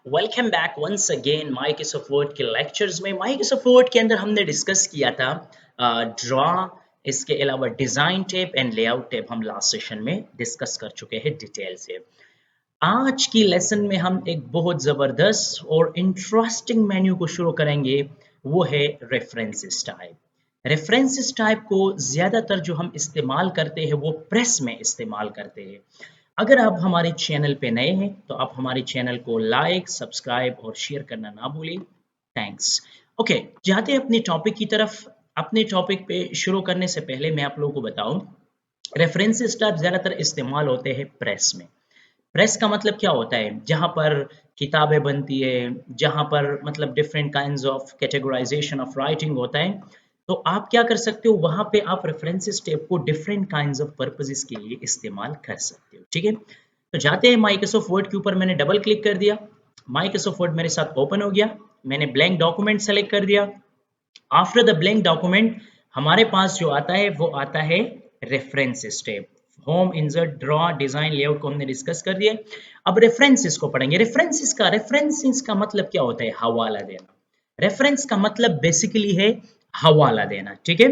Welcome back once again Microsoft Word के lectures में। Microsoft Word के अंदर हमने डिस्कस किया था ड्रॉ, इसके अलावा design tab and layout tab हम लास्ट सेशन में डिस्कस कर चुके हैं डिटेल से। आज की लेसन में हम एक बहुत ज़बरदस्त और इंटरेस्टिंग मेन्यू को शुरू करेंगे, वो है रेफरेंसेस टाइप। रेफरेंसेस टाइप को ज़्यादातर जो हम इस्तेमाल करते हैं वो प्रेस में इस्तेमाल करते हैं। अगर आप हमारे चैनल पे नए हैं तो आप हमारे चैनल को लाइक, सब्सक्राइब और शेयर करना ना भूलें। थैंक्स। ओके, जाते हैं अपने टॉपिक की तरफ। अपने टॉपिक पे शुरू करने से पहले मैं आप लोगों को बताऊं, रेफरेंसेस टाइप ज़्यादातर इस्तेमाल होते हैं प्रेस में। प्रेस का मतलब क्या होता है? जहाँ पर किताबें बनती है, जहाँ पर मतलब different kinds of categorisation of writing होता है, तो आप क्या कर सकते हो, वहाँ पे आप रेफरेंसेस टेप को डिफरेंट काइंड्स ऑफ पर्पसेस के लिए इस्तेमाल कर सकते हो। ठीक है, तो जाते हैं माइक्रोसॉफ्ट वर्ड के ऊपर। मैंने डबल क्लिक कर दिया, माइक्रोसॉफ्ट वर्ड मेरे साथ ओपन हो गया। मैंने ब्लैंक डॉक्यूमेंट सेलेक्ट कर दिया। आफ्टर द ब्लैंक डॉक्यूमेंट हमारे पास जो आता है वो आता है references tab. Home, insert, draw, design, layout को हमने डिस्कस कर दिया। अब रेफरेंसेस को पढ़ेंगे। रेफरेंसेस का मतलब क्या होता है? हवाला देना। रेफरेंस का मतलब बेसिकली है हवाला देना। ठीक है,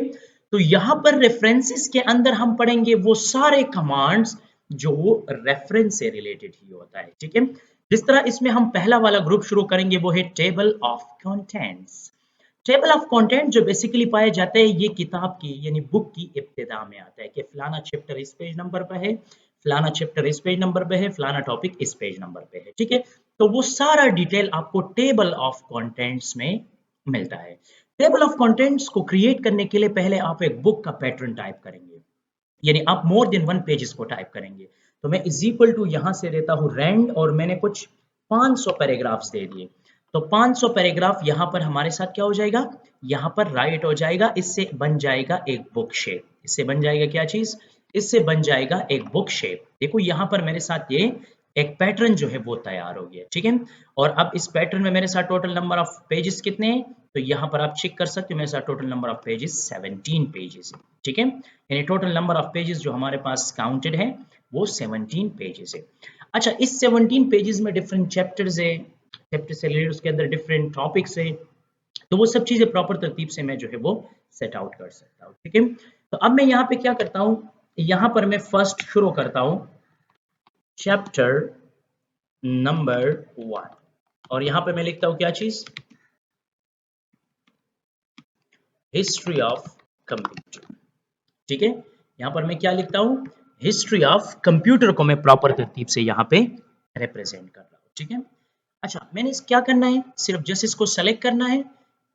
तो यहां पर रेफरेंसेस के अंदर हम पढ़ेंगे वो सारे कमांड्स जो रेफरेंस से रिलेटेड ही होता है। ठीक है, जिस तरह इसमें हम पहला वाला ग्रुप शुरू करेंगे वो है table of contents. Table of content जो बेसिकली पाए जाते हैं ये किताब की यानी बुक की इब्तिदा में आता है कि फलाना चैप्टर इस पेज नंबर पर है, फलाना चैप्टर इस पेज नंबर पे है, फलाना टॉपिक इस पेज नंबर पे है। ठीक है, तो वो सारा डिटेल आपको टेबल ऑफ कंटेंट्स में मिलता है। टेबल ऑफ कंटेंट्स को क्रिएट करने के लिए पहले आप एक बुक का पैटर्न टाइप करेंगे, यानी आप मोर देन वन पेजेस को टाइप करेंगे। तो मैं इज इक्वल टू यहां से देता हूं रेंड और मैंने कुछ 500 पैराग्राफ्स दे दिए। तो 500 पैराग्राफ यहां पर हमारे साथ क्या हो जाएगा, यहां पर राइट हो जाएगा। इससे बन जाएगा एक बुक शेप। इससे बन जाएगा क्या चीज? इससे बन जाएगा एक बुक शेप। देखो यहां पर मेरे साथ ये एक पैटर्न जो है वो तैयार हो गया। ठीक है, और अब इस पैटर्न में मेरे साथ टोटल नंबर ऑफ पेजेस कितने हैं? तो यहाँ पर आप चेक कर सकते हो, मेरे साथ total number of pages 17 pages है। ठीक है, यानी टोटल नंबर ऑफ पेजेस जो हमारे पास काउंटेड है वो 17 पेजेस है। अच्छा, इस 17 पेजेस में डिफरेंट चैप्टर्स है, चैप्टर से रिलेटेड उसके अंदर डिफरेंट टॉपिक्स है, तो वो सब चीजें प्रॉपर तरतीब से मैं जो है वो सेट आउट कर सकता हूँ। ठीक है, तो अब मैं यहाँ पे क्या करता हूँ, यहाँ पर मैं फर्स्ट शुरू करता हूँ चैप्टर नंबर 1 और यहाँ पे मैं लिखता हूँ क्या चीज, हिस्ट्री ऑफ कंप्यूटर। ठीक है, यहाँ पर मैं क्या लिखता हूँ, हिस्ट्री ऑफ कंप्यूटर को मैं प्रॉपर तरतीब से यहाँ पे रिप्रेजेंट कर रहा हूँ। ठीक है, अच्छा मैंने क्या करना है, सिर्फ जस्ट इसको सेलेक्ट करना है,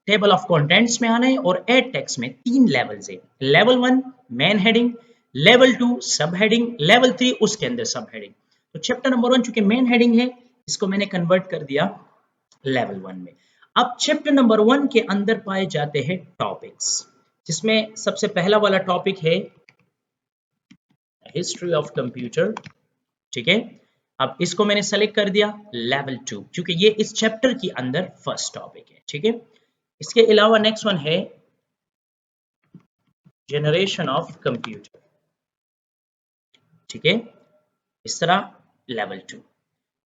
टेबल ऑफ कंटेंट्स में आना है और एड टेक्स्ट में 3 लेवल्स है। लेवल 1 मेन हेडिंग, लेवल 2 सब हेडिंग, लेवल 3 उसके अंदर सब हेडिंग। तो चैप्टर नंबर 1 चूंकि मेन हेडिंग है, इसको मैंने कन्वर्ट कर दिया लेवल 1 में। अब चैप्टर नंबर 1 के अंदर पाए जाते हैं टॉपिक्स, जिसमें सबसे पहला वाला टॉपिक है हिस्ट्री ऑफ कंप्यूटर। ठीक है, अब इसको मैंने सेलेक्ट कर दिया लेवल 2 क्योंकि ये इस चैप्टर के अंदर फर्स्ट टॉपिक है। ठीक है, इसके अलावा नेक्स्ट वन है जनरेशन ऑफ कंप्यूटर। ठीक है, इस तरह लेवल 2।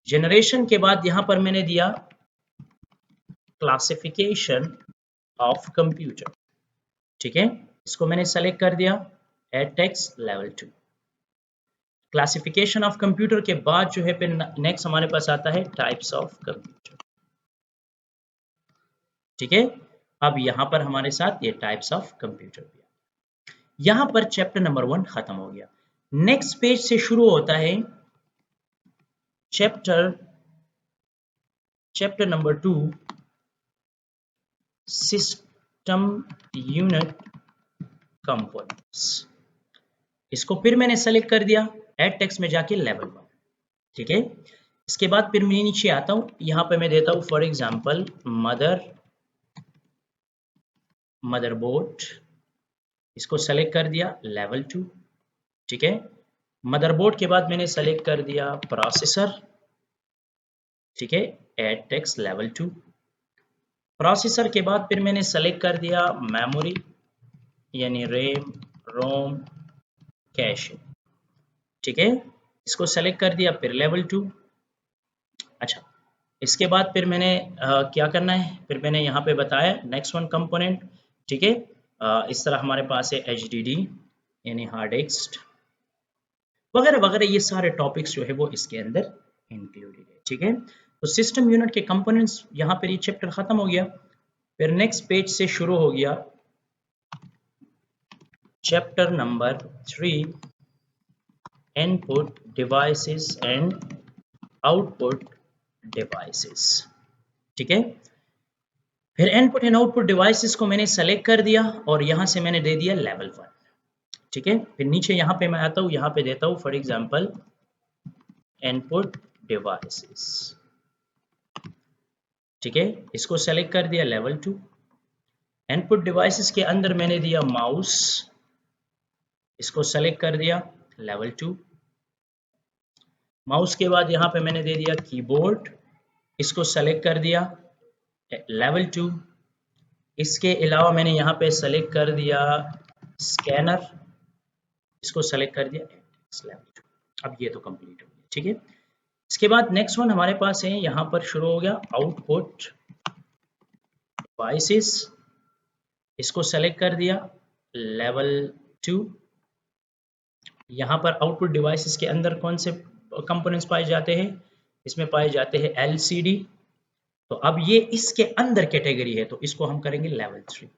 जनरेशन के बाद यहां पर मैंने दिया क्लासिफिकेशन ऑफ कंप्यूटर। ठीक है, इसको मैंने सेलेक्ट कर दिया add text level 2। Classification of computer के बाद जो है फिर नेक्स्ट हमारे पास आता है टाइप्स ऑफ कंप्यूटर। ठीक है, अब यहां पर हमारे साथ ये टाइप्स ऑफ कंप्यूटर भी, यहां पर चैप्टर नंबर 1 खत्म हो गया। नेक्स्ट पेज से शुरू होता है chapter chapter number 2 system unit components. इसको फिर मैंने सेलेक्ट कर दिया एड टेक्स्ट में जाके लेवल 1। ठीक है, इसके बाद फिर मैं नीचे आता हूं, यहां पे मैं देता हूं फॉर एग्जांपल मदरबोर्ड, इसको सेलेक्ट कर दिया लेवल 2। ठीक है, मदरबोर्ड के बाद मैंने सेलेक्ट कर दिया प्रोसेसर। ठीक है, एड टेक्स्ट लेवल 2। प्रोसेसर के बाद फिर मैंने सेलेक्ट कर दिया मेमोरी, यानी रैम, रोम, कैश। ठीक है, इसको सेलेक्ट कर दिया फिर लेवल 2। अच्छा, इसके बाद फिर मैंने क्या करना है, फिर मैंने यहाँ पे बताया नेक्स्ट वन कंपोनेंट, ठीक है। इस तरह हमारे पास है HDD यानी हार्ड डिस्क वगैरह वगैरह, ये सारे टॉपिक्स जो है वो इसके अंदर इंक्लूडेड है, ठीक है। तो सिस्टम यूनिट के कंपोनेंट्स यहाँ पर ये चैप्टर खत्म हो गया। फिर नेक्स्ट पेज से शुरू हो गया chapter number 3, input devices and output devices, ठीक है। फिर इनपुट एंड आउटपुट डिवाइसेस को मैंने सेलेक्ट कर दिया और यहाँ से मैंने दे दिया लेवल 1, ठीक है। फिर नीचे यहाँ पे मैं आता हूँ, यहाँ पे देता हूँ फॉर एग्जांपल इनपुट डिवाइसेस, ठीक है। इसको सेलेक्ट कर दिया लेवल 2। इनपुट डिवाइसेस के अंदर मैंने दिया माउस, इसको सेलेक्ट कर दिया लेवल 2। माउस के बाद यहाँ पे मैंने दे दिया कीबोर्ड, इसको सेलेक्ट कर दिया लेवल 2। इसके अलावा मैंने यहाँ पे सेलेक्ट कर दिया स्कैनर, इसको सेलेक्ट कर दिया लेवल 2। अब ये तो कंप्लीट हो गया, ठीक है। इसके बाद नेक्स्ट वन हमारे पास है, यहाँ पर शुरू हो गया आउटपुट डिवाइसेस, इसको सेलेक्ट कर दिया लेवल 2। यहाँ पर आउटपुट डिवाइसेस के अंदर कौन से कंपोनेंट्स पाए जाते हैं, इसमें पाए जाते हैं LCD, तो अब ये इसके अंदर कैटेगरी है तो इसको हम करेंगे लेवल 3।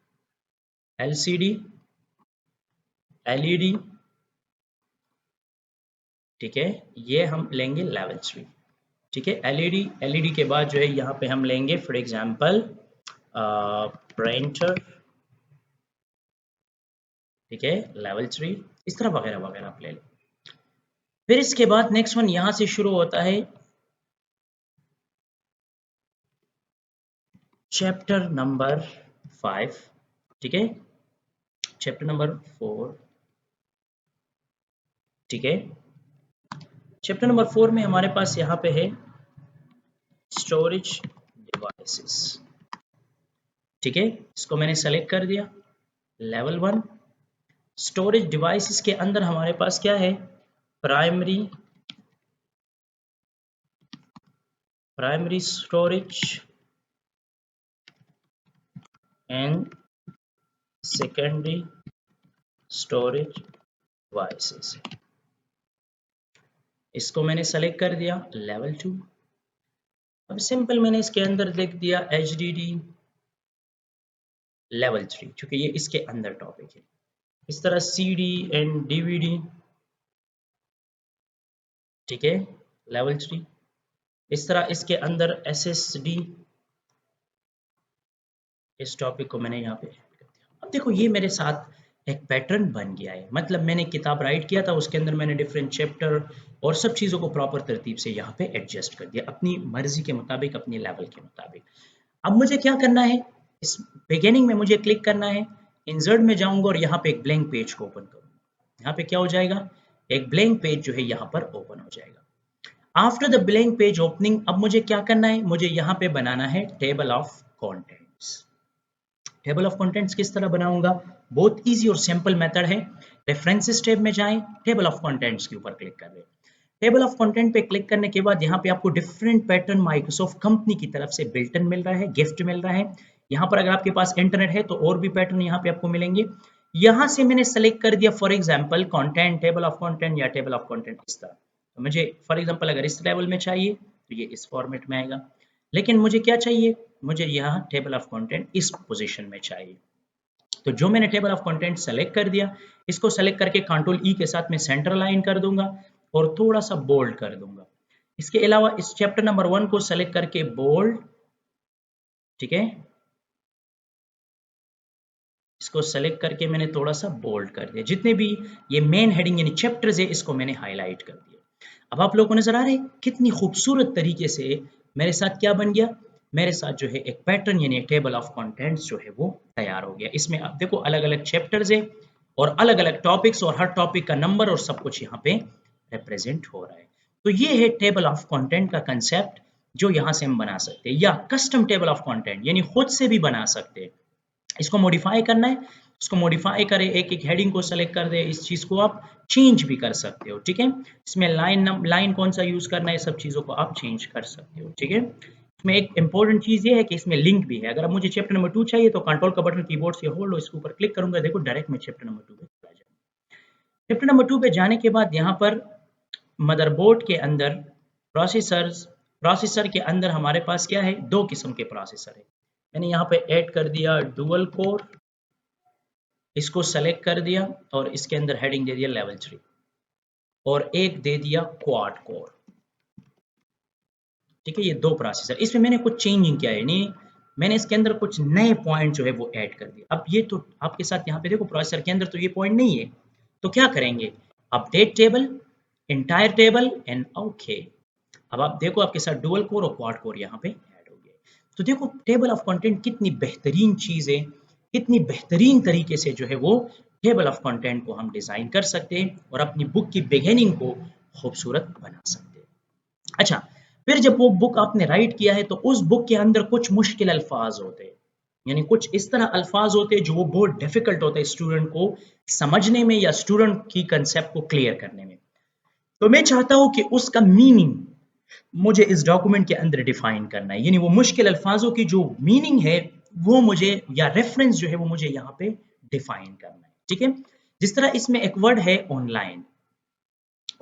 LCD, LED, ठीक है, ये हम लेंगे लेवल 3, ठीक है। LED के बाद जो है यहाँ पे हम लेंगे फॉर एग्जांपल प्रिंटर, ठीक है, लेवल 3, इस तरह वगैरह वगैरह आप ले लें। फिर इसके बाद नेक्स्ट वन यहाँ से शुरू होता है चैप्टर नंबर 5, ठीक है, चैप्टर नंबर 4, ठीक है। चैप्टर नंबर 4 में हमारे पास यहाँ पे है स्टोरेज डिवाइसेस, ठीक है, इसको मैंने सेलेक्ट कर दिया लेवल 1। स्टोरेज डिवाइसेस के अंदर हमारे पास क्या है, primary storage and secondary storage devices, इसको मैंने सेलेक्ट कर दिया लेवल 2। अब सिंपल मैंने इसके अंदर लिख दिया HDD लेवल 3, क्योंकि ये इसके अंदर टॉपिक है। इस तरह CD एंड DVD, ठीक है, लेवल 3। इस तरह इसके अंदर SSD, इस टॉपिक को मैंने यहाँ पे कर दिया। अब देखो ये मेरे साथ एक पैटर्न बन गया है, मतलब मैंने किताब राइट किया था, उसके अंदर मैंने डिफरेंट चैप्टर और सब चीज़ों को प्रॉपर तरतीब से यहाँ पे एडजस्ट कर दिया अपनी मर्जी के मुताबिक, अपनी लेवल के मुताबिक। अब मुझे क्या करना है, इस बिगिनिंग में मुझे क्लिक करना है, इंसर्ट में जाऊंगा और यहाँ पे एक ब्लैंक पेज को ओपन करूंगा। यहाँ पे क्या हो जाएगा, एक ब्लैंक पेज जो है यहाँ पर ओपन हो जाएगा। After the blank page opening अब मुझे क्या करना है, मुझे यहाँ पे बनाना है table of contents. Table of contents किस तरह बनाऊंगा, बहुत इजी और सिंपल मेथड है। रेफरेंसेस टैब में जाएं, टेबल ऑफ कंटेंट्स के ऊपर क्लिक कर लें। टेबल ऑफ कंटेंट पे क्लिक करने के बाद यहाँ पे आपको डिफरेंट पैटर्न माइक्रोसॉफ्ट कंपनी की तरफ से बिल्ट इन मिल रहा है, गिफ्ट मिल रहा है। यहाँ पर अगर आपके पास इंटरनेट है तो और भी पैटर्न यहाँ पे आपको मिलेंगे। यहाँ से मैंने सेलेक्ट कर दिया for example content, table of content या टेबल ऑफ कंटेंट इस तरह। तो मुझे फॉर एग्जांपल अगर इस लेवल में चाहिए तो ये इस फॉर्मेट में आएगा, लेकिन मुझे क्या चाहिए, मुझे यहाँ टेबल ऑफ कंटेंट इस पोजीशन में चाहिए। तो जो मैंने टेबल ऑफ कंटेंट सेलेक्ट कर दिया, इसको सेलेक्ट करके कंट्रोल E के साथ में सेंटर लाइन कर दूंगा और थोड़ा सा बोल्ड कर दूंगा। इसके अलावा इस चैप्टर नंबर 1 को सेलेक्ट करके बोल्ड, ठीक है, इसको सेलेक्ट करके मैंने थोड़ा सा बोल्ड कर दिया। जितने भी ये मेन हेडिंग यानी चैप्टर्स है इसको मैंने हाईलाइट कर दिया। अब आप लोगों को नजर आ रहा है कितनी खूबसूरत तरीके से मेरे साथ क्या बन गया, मेरे साथ जो है एक पैटर्न यानी टेबल ऑफ कंटेंट्स जो है वो तैयार हो गया। इसमें आप देखो अलग अलग चैप्टर्स है और अलग अलग टॉपिक्स और हर टॉपिक का नंबर और सब कुछ यहाँ पे रिप्रेजेंट हो रहा है। तो ये है टेबल ऑफ कंटेंट का कंसेप्ट जो यहाँ से हम बना सकते हैं, या कस्टम टेबल ऑफ कंटेंट यानी खुद से भी बना सकते हैं। इसको मॉडिफाई करना है, इसको मॉडिफाई करें, एक एक हेडिंग को सेलेक्ट कर दे, इस चीज को आप चेंज भी कर सकते हो, ठीक है। इसमें लाइन कौन सा यूज करना है, सब चीजों को आप चेंज कर सकते हो, ठीक है। इसमें एक इंपॉर्टेंट चीज़ ये है कि इसमें लिंक भी है। अगर अब मुझे चैप्टर नंबर 2 चाहिए तो कंट्रोल का बटन कीबोर्ड से होल्ड लो, इसके ऊपर क्लिक करूँगा, देखो डायरेक्ट मैं चैप्टर नंबर 2 पे चला जाऊँगा। चैप्टर नंबर 2 पे जाने के बाद यहाँ पर मदरबोर्ड के अंदर प्रोसेसर के अंदर हमारे पास क्या है, 2 किस्म के प्रोसेसर है। मैंने यहाँ पे ऐड कर दिया डुअल कोर, इसको सेलेक्ट कर दिया और इसके अंदर हेडिंग दे दिया लेवल 3 और एक दे दिया क्वाड कोर। ठीक है, ये 2 प्रोसेसर। इसमें मैंने कुछ चेंजिंग किया है, यानी मैंने इसके अंदर कुछ नए पॉइंट जो है वो ऐड कर दिए। अब ये तो आपके साथ यहाँ पे देखो प्रोसेसर के अंदर तो ये पॉइंट नहीं है, तो क्या करेंगे, update table, entire table and okay. अब आप देखो आपके साथ डुअल कोर और क्वाड कोर यहाँ पे ऐड हो गए। तो देखो टेबल ऑफ कंटेंट कितनी बेहतरीन चीज़ है, कितनी बेहतरीन तरीके से जो है वो टेबल ऑफ कंटेंट को हम डिज़ाइन कर सकते हैं और अपनी बुक की बिगिनिंग को खूबसूरत बना सकते हैं। अच्छा, फिर जब वो बुक आपने राइट किया है तो उस बुक के अंदर कुछ मुश्किल अल्फाज होते हैं, यानी कुछ इस तरह अल्फाज होते हैं जो वो बहुत डिफिकल्ट होता है स्टूडेंट को समझने में या स्टूडेंट की कंसेप्ट को क्लियर करने में। तो मैं चाहता हूँ कि उसका मीनिंग मुझे इस डॉक्यूमेंट के अंदर डिफाइन करना है, यानी वो मुश्किल अल्फाजों की जो मीनिंग है वो मुझे, या रेफरेंस जो है वो मुझे यहाँ पे डिफाइन करना है। ठीक है, जिस तरह इसमें एक वर्ड है ऑनलाइन,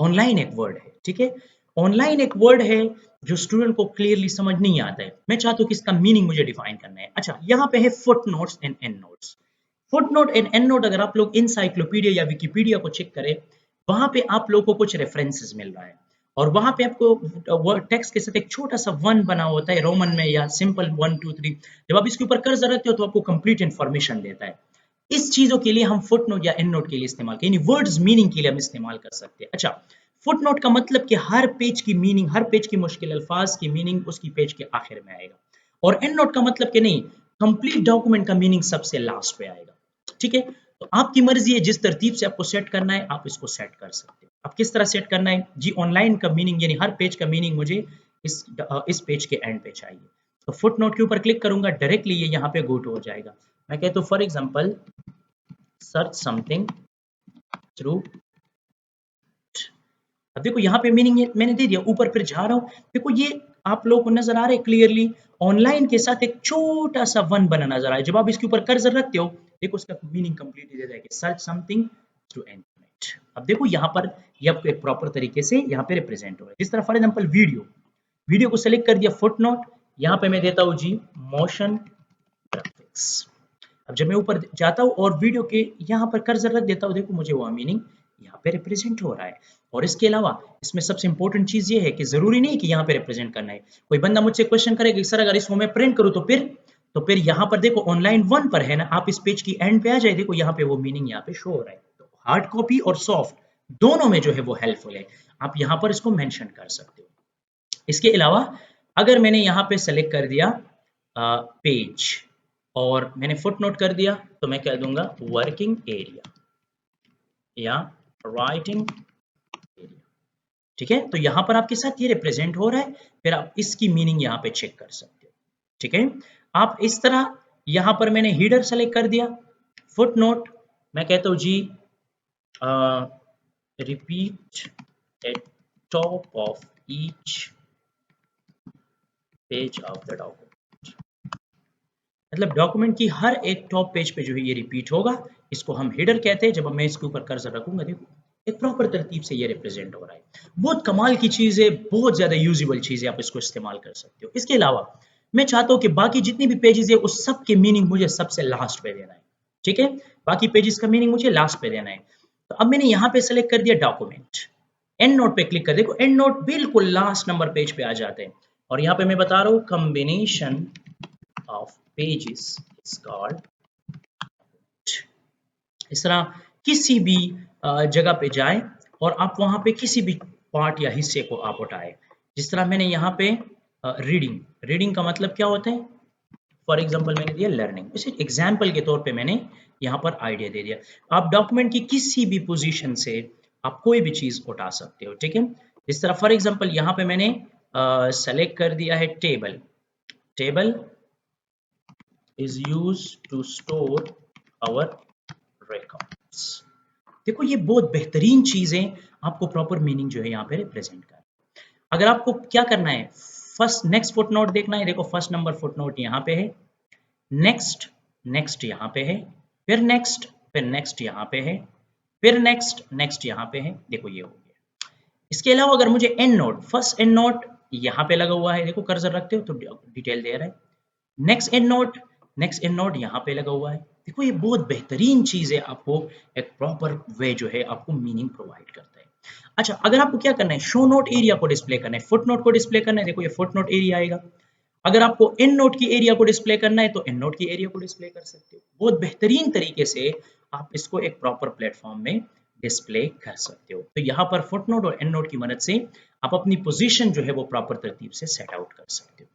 ऑनलाइन एक वर्ड है, ठीक है, ऑनलाइन एक वर्ड है जो स्टूडेंट को क्लियरली समझ नहीं आता है, मैं चाहता हूँ कि इसका मीनिंग मुझे डिफाइन करना है। अच्छा, यहाँ पे है foot notes and and notes. Foot note and and note अगर आप लोग इंसाइक्लोपीडिया या विकिपीडिया को चेक करें, वहां पे आप लोगों को कुछ रेफरेंसेस मिल रहा है और वहां पे आपको टेक्स्ट के साथ एक छोटा सा वन बना होता है रोमन में या सिंपल 1 2 3। जब आप इसके ऊपर कर्सर रखते हो तो आपको कंप्लीट इन्फॉर्मेशन देता है। इस चीजों के लिए हम फुट नोट या एंड नोट के लिए इस्तेमाल करें, यानी वर्ड्स मीनिंग के लिए हम इस्तेमाल कर सकते हैं। अच्छा, फुट नोट का मतलब कि हर पेज की मीनिंग, हर पेज की मुश्किल अल्फाज की मीनिंग उसकी पेज के आखिर में आएगा, और एंड नोट का मतलब कि नहीं, कंप्लीट डॉक्यूमेंट का मीनिंग सबसे लास्ट पे आएगा। ठीक है, तो आपकी मर्जी है जिस तरतीब से आपको सेट करना है आप इसको सेट कर सकते हो। आप किस तरह सेट करना है जी, ऑनलाइन का मीनिंग यानी हर पेज का मीनिंग मुझे इस पेज के एंड पे चाहिए, तो फुट नोट के ऊपर क्लिक करूंगा, डायरेक्टली ये यहाँ पे गो टू हो जाएगा। मैं कहता हूँ for example search something through, अब देखो यहाँ पे मीनिंग मैंने दे दिया, ऊपर फिर जा रहा हूँ, देखो ये आप लोगों को नजर आ रहा है क्लियरली, ऑनलाइन के साथ एक छोटा सा वन बना नजर आ रहा है। जब आप इसके ऊपर कर्सर रखते हो देखो उसका मीनिंग कंप्लीटली दे देगा, सर्च समथिंग थ्रू इंटरनेट। अब देखो यहाँ पर ये आपको एक प्रॉपर तरीके से यहाँ पे रिप्रेजेंट हो रहा है। जिस तरह फॉर एग्जाम्पल वीडियो, वीडियो को सेलेक्ट कर दिया फुट नोट, यहाँ पे मैं देता हूँ जी मोशन ग्राफिक्स। अब जब मैं ऊपर जाता हूँ और वीडियो के यहाँ पर कर्सर रख देता हूँ, देखो मुझे वो मीनिंग यहाँ पे रिप्रेजेंट हो रहा है। और इसके अलावा इसमें सबसे इंपॉर्टेंट चीज ये है कि जरूरी नहीं कि यहाँ पे रिप्रेजेंट करना है। कोई बंदा मुझसे क्वेश्चन करेगा सर अगर इसको मैं प्रिंट करूँ तो फिर यहाँ पर देखो ऑनलाइन वन पर है ना, आप इस पेज की एंड पे आ जाए, देखो यहाँ पे वो मीनिंग यहाँ पे शो हो रहा है। तो हार्ड कॉपी और सॉफ्ट दोनों में जो है वो हेल्पफुल है, आप यहाँ पर इसको मेंशन कर सकते हो। इसके अलावा अगर मैंने यहाँ पे सेलेक्ट कर दिया पेज और मैंने फुट नोट कर दिया, तो मैं कह दूंगा वर्किंग एरिया या राइटिंग एरिया। ठीक है, तो यहाँ पर आपके साथ ये रिप्रेजेंट हो रहा है, फिर आप इसकी मीनिंग यहाँ पे चेक कर सकते हो। ठीक है, आप इस तरह यहाँ पर मैंने हीडर सेलेक्ट कर दिया, फुट नोट मैं कहता हूँ जी repeat at top of each page of the document, मतलब डॉक्यूमेंट की हर एक टॉप पेज पे जो है ये रिपीट होगा, इसको हम हेडर कहते हैं। जब मैं इसके ऊपर कर्सर रखूंगा देखो एक प्रॉपर तरतीब से ये रिप्रेजेंट हो रहा है। बहुत कमाल की चीज है, बहुत ज्यादा यूजेबल चीज है, आप इसको इस्तेमाल कर सकते हो। इसके अलावा मैं चाहता हूँ कि बाकी जितनी भी पेजेस है उस सब के मीनिंग मुझे सबसे लास्ट पे देना है। ठीक है, बाकी पेजेस का मीनिंग मुझे लास्ट पे देना है। तो अब मैंने यहाँ पे सेलेक्ट कर दिया डॉक्यूमेंट, एंड नोट पे क्लिक कर, देखो एंड नोट बिल्कुल लास्ट नंबर पेज पे आ जाते हैं। और यहाँ पे मैं बता रहा हूँ combination of pages is called। इस तरह किसी भी जगह पे जाएं और आप वहां पे किसी भी पार्ट या हिस्से को आप उठाएं। जिस तरह मैंने यहाँ पे रीडिंग, रीडिंग का मतलब क्या होता है, फॉर एग्जाम्पल मैंने दिया लर्निंग, इसे एग्जाम्पल के तौर पे मैंने यहाँ पर आइडिया दे दिया। आप डॉक्यूमेंट की किसी भी पोजीशन से आप कोई भी चीज उठा सकते हो। ठीक है, जिस तरह फॉर एग्जाम्पल यहाँ पे मैंने सेलेक्ट कर दिया है table, table is used to store our records। देखो ये बहुत बेहतरीन चीजें आपको प्रॉपर मीनिंग जो है यहाँ पे रिप्रेजेंट कर। अगर आपको क्या करना है फर्स्ट नेक्स्ट फुटनोट देखना है, देखो फर्स्ट नंबर फुटनोट यहाँ पे है, नेक्स्ट नेक्स्ट यहाँ पे है, फिर नेक्स्ट यहाँ पे है, फिर नेक्स्ट यहाँ पे है, देखो ये हो गया। इसके अलावा अगर मुझे and note, first and note यहाँ पे लगा हुआ है, देखो कर्सर रखते हो तो डिटेल दे रहा है, नेक्स्ट एंड नोट यहाँ पे लगा हुआ है। देखो ये बहुत बेहतरीन चीज है, आपको एक प्रॉपर वे जो है आपको मीनिंग प्रोवाइड करता है। अच्छा, अगर आपको क्या करना है, शो नोट एरिया को डिस्प्ले करना है, फुट नोट को डिस्प्ले करना है, देखो ये फुट नोट एरिया आएगा। अगर आपको एंड नोट की एरिया को डिस्प्ले करना है तो एंड नोट की एरिया को डिस्प्ले कर सकते हो। बहुत बेहतरीन तरीके से आप इसको एक प्रॉपर प्लेटफॉर्म में डिस्प्ले कर सकते हो। तो यहाँ पर फुट नोट और एंड नोट की मदद से आप अपनी पोजीशन जो है वो प्रॉपर तरतीब से सेट आउट कर सकते हो।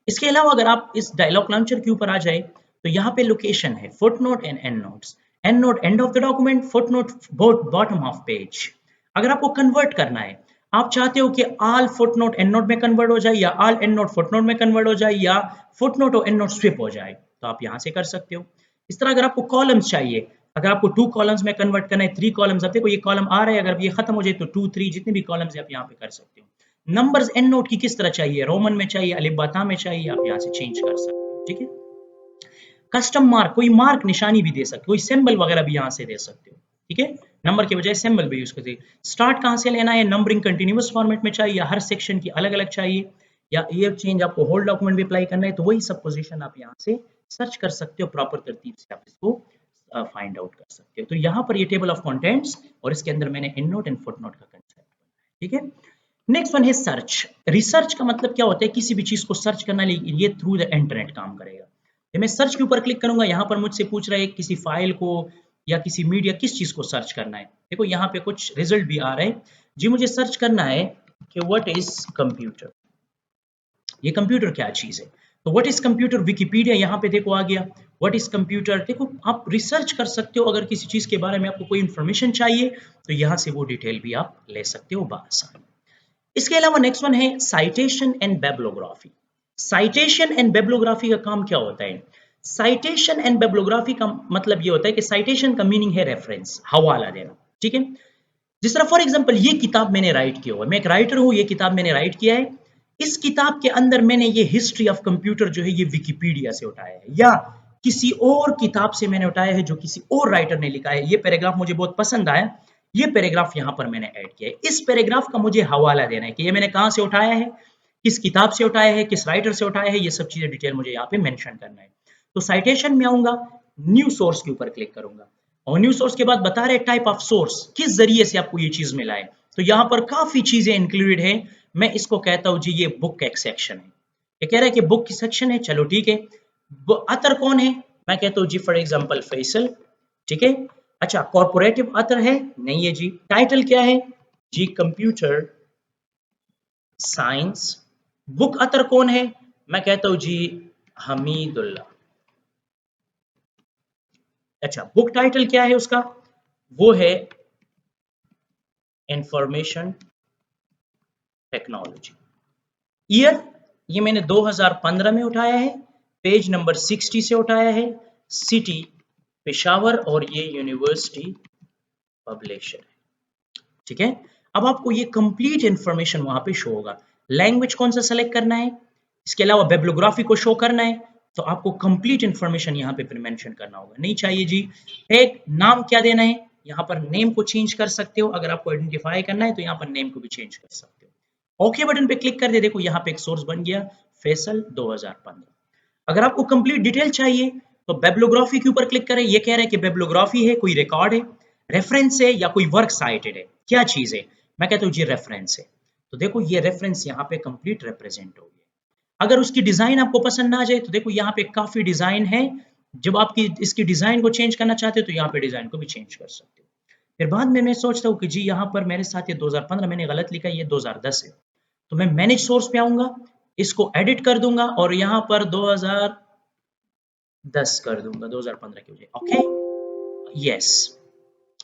इसके अलावा अगर आप इस डायलॉग लॉन्चर के ऊपर आ जाए तो यहाँ पे लोकेशन है foot note and and notes, and note end of the document, foot note bottom of page. अगर आपको कन्वर्ट करना है, आप चाहते हो कि all foot note and note में कन्वर्ट हो जाए या all and note foot note में कन्वर्ट हो जाए या फुट नोट और एंड नोट स्विप हो जाए, तो आप यहाँ से कर सकते हो। इस तरह अगर आपको कॉलम्स चाहिए, अगर आपको 2 कॉलम्स में कन्वर्ट करना है, 3 कॉलम्स, अब देखो ये कॉलम आ रहा है, अगर ये खत्म हो जाए तो 2 3 जितने भी कॉलम्स है आप यहाँ पे कर सकते हो। नंबर्स एंड नोट की किस तरह चाहिए, रोमन में चाहिए, अलिफ बता में चाहिए, आप यहाँ से चेंज कर सकते हो। ठीक है, कस्टम मार्क, कोई मार्क निशानी भी दे सकते हो, कोई सिंबल वगैरह भी यहाँ से दे सकते हो। ठीक है, नंबर के बजाय सिंबल भी यूज करते हैं। स्टार्ट कहाँ से लेना है, नंबरिंग कंटिन्यूअस फॉर्मेट में चाहिए या हर सेक्शन की अलग अलग चाहिए, या ये चेंज आपको होल डॉक्यूमेंट भी अप्लाई करना है, तो वही सब पोजीशन आप यहाँ से सर्च कर सकते हो, प्रॉपर तरतीब से आप इसको फाइंड आउट कर सकते हो। तो यहाँ पर ये टेबल ऑफ कंटेंट्स और इसके अंदर मैंने and note and foot note का कंसेप्ट। ठीक है, नेक्स्ट वन है सर्च। रिसर्च का मतलब क्या होता है, किसी भी चीज को सर्च करना, लेकिन ये थ्रू द इंटरनेट काम करेगा। मैं सर्च के ऊपर क्लिक करूंगा, यहाँ पर मुझसे पूछ रहा है किसी फाइल को या किसी मीडिया, किस चीज को सर्च करना है। देखो यहाँ पे कुछ रिजल्ट भी आ रहे हैं जी, मुझे सर्च करना है कि व्हाट इज कंप्यूटर, ये कंप्यूटर क्या चीज है, तो व्हाट इज कंप्यूटर विकिपीडिया यहाँ पे देखो आ गया, व्हाट इज कंप्यूटर। देखो आप रिसर्च कर सकते हो, अगर किसी चीज के बारे में आपको कोई इंफॉर्मेशन चाहिए तो यहाँ से वो डिटेल भी आप ले सकते हो बासानी। इसके अलावा नेक्स्ट वन है citation and bibliography. Citation and bibliography का काम क्या होता है, साइटेशन एंड बिब्लियोग्राफी का मतलब ये होता है कि साइटेशन का मीनिंग है रेफरेंस, हवाला देना। ठीक है, जिस तरह फॉर एग्जांपल ये किताब मैंने राइट किया हुआ है, मैं एक राइटर हूं, ये किताब मैंने राइट किया है, इस किताब के अंदर मैंने ये हिस्ट्री ऑफ कंप्यूटर जो है ये विकिपीडिया से उठाया है या किसी और किताब से मैंने उठाया है जो किसी और राइटर ने लिखा है, ये पैराग्राफ मुझे बहुत पसंद आया, ये पैराग्राफ यहाँ पर मैंने ऐड किया है। इस पैराग्राफ का मुझे हवाला देना है कि ये मैंने कहाँ से उठाया है, किस किताब से उठाया है, किस राइटर से उठाया है, ये सब चीजें डिटेल मुझे यहाँ पे मेंशन करना है। तो साइटेशन में आऊंगा, न्यू सोर्स के ऊपर क्लिक करूंगा और न्यू सोर्स के बाद बता रहे टाइप ऑफ सोर्स, किस जरिए से आपको ये चीज मिला है, तो यहाँ पर काफी चीजें इंक्लूडेड है। मैं इसको कहता हूँ जी ये बुक का एक सेक्शन है, ये कह रहा है कि बुक की सेक्शन है, चलो ठीक है। अतर कौन है, मैं कहता हूँ जी फॉर एग्जाम्पल फैसल। ठीक है, अच्छा कॉर्पोरेटिव अतर है, नहीं है जी। टाइटल क्या है जी, कंप्यूटर साइंस। बुक अतर कौन है, मैं कहता हूँ जी हमीदुल्ला। अच्छा बुक टाइटल क्या है उसका, वो है इंफॉर्मेशन टेक्नोलॉजी। ईयर ये मैंने 2015 में उठाया है, पेज नंबर 60 से उठाया है, सिटी पेशावर और ये यूनिवर्सिटी पब्लिशर है। ठीक है, अब आपको ये कंप्लीट इंफॉर्मेशन वहां पे शो होगा। लैंग्वेज कौन सा सेलेक्ट करना है, इसके अलावा बिब्लियोग्राफी को शो करना है, तो आपको कंप्लीट इंफॉर्मेशन यहाँ पे मेंशन करना होगा। नहीं चाहिए जी एक नाम क्या देना है, यहाँ पर नेम को चेंज कर सकते हो, अगर आपको आइडेंटिफाई करना है तो यहाँ पर नेम को भी चेंज कर सकते हो। ओके बटन पे क्लिक कर दे, देखो यहाँ पे एक सोर्स बन गया फैसल 2015। अगर आपको कंप्लीट डिटेल चाहिए तो बिब्लियोग्राफी के ऊपर क्लिक करें, ये कह रहे हैं कि बिब्लियोग्राफी है, कोई रिकॉर्ड है, रेफरेंस है या कोई वर्क साइटेड है, क्या चीज है, मैं कहता हूँ जी रेफरेंस है। तो देखो ये रेफरेंस यहाँ पे कंप्लीट रिप्रेजेंट हो गया। अगर उसकी डिजाइन आपको पसंद ना आ जाए तो देखो यहाँ पे काफी डिजाइन है, जब आपकी इसकी डिजाइन को चेंज करना चाहते हो तो यहाँ पे डिजाइन को भी चेंज कर सकते हो। फिर बाद में मैं सोचता हूँ कि जी यहाँ पर मेरे साथ ये 2015 मैंने गलत लिखा है, ये 2010 है, तो मैं मैनेज सोर्स पे आऊंगा, इसको एडिट कर दूंगा और यहाँ पर 2010 कर दूंगा 2015 की वजह। ओके यस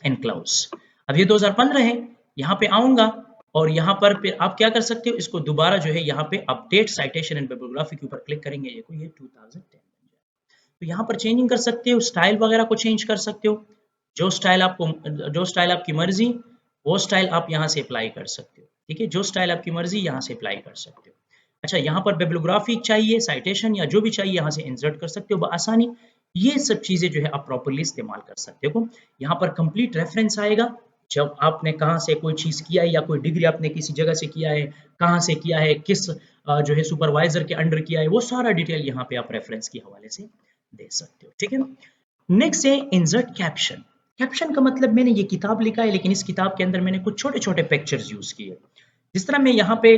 एनक्लोज, अब ये 2015 है, यहाँ पे आऊंगा और यहाँ पर फिर आप क्या कर सकते हो, इसको दोबारा जो है यहाँ पे अपडेट साइटेशन एंड बिब्लियोग्राफी के ऊपर क्लिक करेंगे, ये 2010 तो यहाँ पर चेंजिंग कर सकते हो, स्टाइल वगैरह को चेंज कर सकते हो, जो स्टाइल आपको, जो स्टाइल आपकी मर्जी वो स्टाइल आप यहाँ से अप्लाई कर सकते हो। ठीक है, जो स्टाइल आपकी मर्जी यहाँ से अप्लाई कर सकते हो। अच्छा, यहाँ पर बिब्लियोग्राफी चाहिए, साइटेशन या जो भी चाहिए यहाँ से इंसर्ट कर सकते हो बआसानी। ये सब चीज़ें जो है आप प्रॉपर्ली इस्तेमाल कर सकते हो। यहाँ पर कंप्लीट रेफरेंस आएगा, जब आपने कहाँ से कोई चीज़ किया है या कोई डिग्री आपने किसी जगह से किया है, कहाँ से किया है, किस जो है सुपरवाइज़र के अंडर किया है, वो सारा डिटेल यहाँ पे आप रेफरेंस के हवाले से दे सकते हो, ठीक है? नेक्स्ट है इंसर्ट कैप्शन। कैप्शन का मतलब मैंने ये किताब लिखा है, लेकिन इस किताब के अंदर मैंने कुछ छोटे-छोटे पिक्चर्स यूज़ किए। जिस तरह मैं यहाँ पे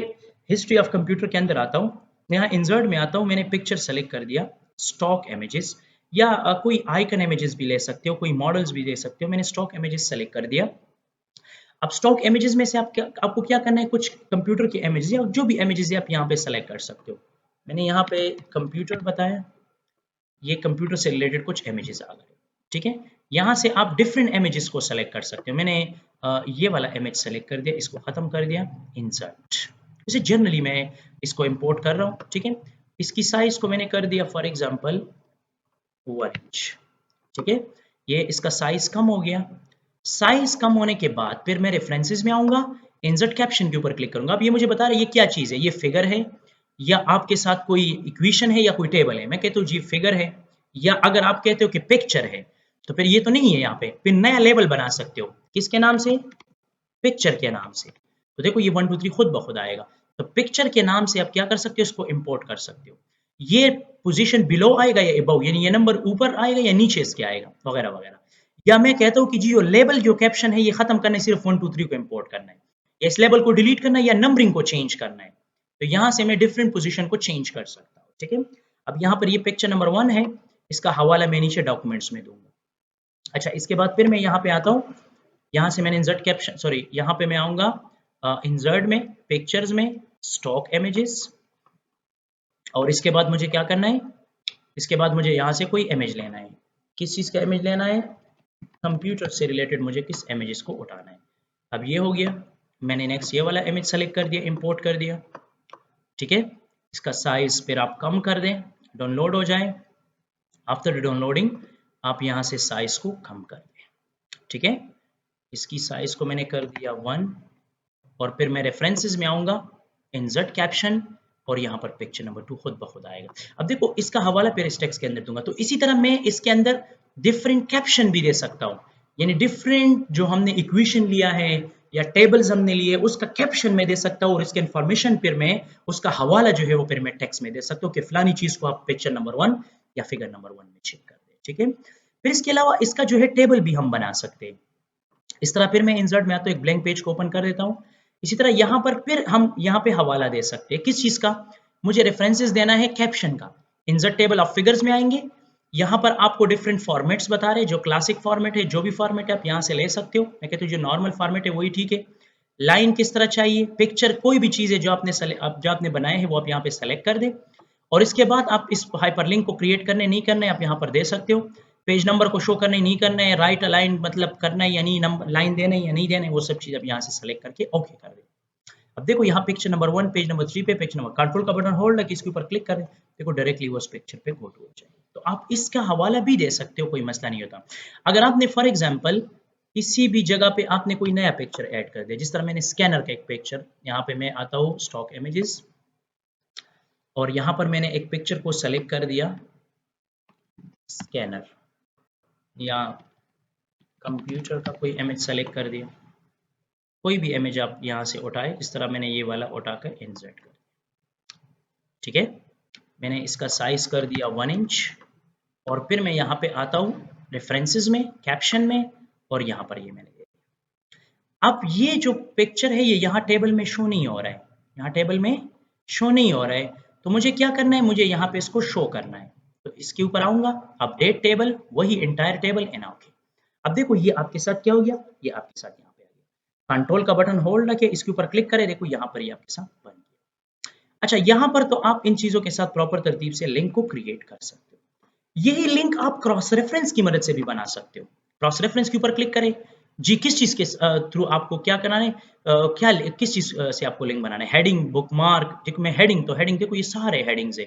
हिस्ट्री ऑफ कंप्यूटर के अंदर आता हूँ, यहाँ इंसर्ट में आता हूँ, मैंने पिक्चर सेलेक्ट कर दिया, स्टॉक इमेजेस या कोई आइकन इमेजेस भी ले सकते हो, कोई मॉडल्स भी ले सकते हो। मैंने स्टॉक इमेजेस सेलेक्ट कर दिया। अब स्टॉक इमेजेस में से आपको क्या करना है, कुछ कंप्यूटर के इमेजेस या जो भी इमेजेस है आप यहाँ पे सेलेक्ट कर सकते हो। मैंने यहाँ पे कंप्यूटर बताया, ये कंप्यूटर से रिलेटेड कुछ इमेजेस आ गए, ठीक है? यहाँ से आप डिफरेंट इमेजेस को सेलेक्ट कर सकते हो। मैंने ये वाला इमेज सेलेक्ट कर दिया, इसको खत्म कर दिया, इंसर्ट। जैसे जनरली मैं इसको इंपोर्ट कर रहा हूँ, ठीक है? इसकी साइज को मैंने कर दिया फॉर एग्जांपल 1 इंच, ठीक है? ये इसका साइज कम हो गया। साइज कम होने के बाद फिर मैं रेफरेंसेस में आऊंगा, इंसर्ट कैप्शन के ऊपर क्लिक करूंगा। अब ये मुझे बता रहा है ये क्या चीज है, ये फिगर है या आपके साथ कोई इक्वेशन है या कोई टेबल है। मैं कहता हूँ जी फिगर है, या अगर आप कहते हो कि पिक्चर है तो फिर ये तो नहीं है। यहाँ पे फिर नया लेबल बना सकते हो, किसके नाम से, पिक्चर के नाम से। तो देखो ये 1 2 3 खुद ब खुद आएगा। तो पिक्चर के नाम से आप क्या कर सकते हो, इसको इंपोर्ट कर सकते हो। ये पोजीशन बिलो आएगा या अबव, यानी ये नंबर ऊपर आएगा या नीचे इसके आएगा, वगैरह वगैरह। या मैं कहता हूँ कि जी ये लेबल जो कैप्शन है ये खत्म करना है, सिर्फ 1 2 3 को इंपोर्ट करना है, या इस लेबल को डिलीट करना है या नंबरिंग को चेंज करना है। तो यहाँ से मैं डिफरेंट पोजीशन को चेंज कर सकता हूँ, ठीक है? अब यहाँ पर ये पिक्चर नंबर 1 है, इसका हवाला मैं नीचे डॉक्यूमेंट्स में दूंगा। अच्छा, इसके बाद फिर मैं यहाँ पे आता हूँ, यहाँ से मैंने इंसर्ट कैप्शन, सॉरी यहाँ पे मैं आऊँगा इंसर्ट में, पिक्चर्स में, स्टॉक इमेजेस, और इसके बाद मुझे क्या करना है, इसके बाद मुझे यहाँ से कोई इमेज लेना है। किस चीज़ का इमेज लेना है, कंप्यूटर से रिलेटेड मुझे किस इमेजेस को उठाना है। अब ये हो गया, मैंने नेक्स्ट ये वाला इमेज सेलेक्ट कर दिया, इंपोर्ट कर दिया, ठीक है? इसका साइज फिर आप कम कर दें, डाउनलोड हो जाए। आफ्टर डाउनलोडिंग आप यहाँ से साइज को कम कर दें, ठीक है? इसकी साइज को मैंने कर दिया 1, और फिर मैं रेफरेंसेस में आऊँगा, इंसर्ट कैप्शन, और यहाँ पर पिक्चर नंबर 2 खुद ब खुद आएगा। अब देखो इसका हवाला फिर इस टेक्स्ट के अंदर दूंगा, तो इसी तरह मैं इसके अंदर डिफरेंट कैप्शन भी दे सकता हूँ, यानी डिफरेंट जो हमने इक्वेशन लिया है या टेबल्स हमने लिए उसका कैप्शन में दे सकता हूँ, और इसके इन्फॉर्मेशन फिर मैं उसका हवाला जो है वो फिर मैं टेक्स्ट में दे सकता हूँ कि फलानी चीज को आप पिक्चर नंबर 1 या फिगर नंबर 1 में चेक कर दें, ठीक है? फिर इसके अलावा इसका जो है टेबल भी हम बना सकते हैं। इस तरह फिर मैं इंसर्ट में आता हूँ, एक ब्लैंक पेज को ओपन कर देता हूँ। इसी तरह यहाँ पर फिर हम यहाँ पे हवाला दे सकते हैं, किस चीज का, मुझे रेफरेंसेस देना है कैप्शन का। इंसर्ट टेबल ऑफ फिगर्स में आएंगे, यहाँ पर आपको डिफरेंट फॉर्मेट्स बता रहे हैं, जो क्लासिक फॉर्मेट है, जो भी फॉर्मेट है आप यहाँ से ले सकते हो। मैं कहता हूँ जो नॉर्मल फॉर्मेट है वही ठीक है। लाइन किस तरह चाहिए, पिक्चर, कोई भी चीज है जो आपने बनाए हैं वो आप यहाँ पे सेलेक्ट कर दें, और इसके बाद आप इस हाइपरलिंक को क्रिएट करने नहीं करना है आप यहाँ पर दे सकते हो। पेज नंबर को शो करना है नहीं करना है, राइट अलाइन मतलब करना है या नहीं, नंबर लाइन देना है या नहीं देना है, वो सब चीज आप यहाँ से सेलेक्ट करके ओके कर दें। अब देखो यहाँ पिक्चर नंबर 1 पेज नंबर 3 पे, पेज नंबर, कंट्रोल का बटन होल्ड करके इसके ऊपर क्लिक करें, देखो डायरेक्टली वो उस पिक्चर पे गो टू हो जाए। तो आप इसका हवाला भी दे सकते हो, कोई मसला नहीं होता। अगर आपने फॉर एग्जांपल किसी भी जगह पे आपने कोई नया पिक्चर ऐड कर दिया, जिस तरह मैंने स्कैनर का एक पिक्चर, यहाँ पे मैं आता हूँ स्टॉक इमेजेस, और यहाँ पर मैंने एक पिक्चर को सेलेक्ट कर दिया, स्कैनर या कंप्यूटर का कोई इमेज सेलेक्ट कर दिया, कोई भी इमेज आप यहाँ से उठाए, इस तरह मैंने ये वाला उठाकर इंसर्ट कर दिया, ठीक है? मैंने इसका साइज कर दिया 1 इंच, और फिर मैं यहाँ पे आता हूँ रेफरेंसेस में, कैप्शन में, और यहाँ पर ये मैंने दे दिया। अब ये जो पिक्चर है ये यहाँ टेबल में शो नहीं हो रहा है, यहाँ टेबल में शो नहीं हो रहा है, तो मुझे क्या करना है, मुझे यहाँ पे इसको शो करना है। तो इसके ऊपर आऊंगा, अपडेट टेबल, वही इंटायर टेबल एंड ओके। अब देखो ये आपके साथ क्या हो गया, ये आपके साथ यहाँ पे आ गया। कंट्रोल का बटन होल्ड रखे, इसके ऊपर क्लिक करें, देखो यहाँ पर ये आपके साथ बन गया। अच्छा, यहाँ पर तो आप इन चीजों के साथ प्रॉपर तरतीब से लिंक को क्रिएट कर सकते हो। यही लिंक आप क्रॉस रेफरेंस की मदद से भी बना सकते हो। क्रॉस रेफरेंस के ऊपर क्लिक करें, जी किस चीज के थ्रू आपको क्या करना है, क्या किस चीज से आपको लिंक बनाना है, हेडिंग, बुकमार्क, देखो मैं हेडिंग, तो हेडिंग देखो ये सारे हेडिंग्स है।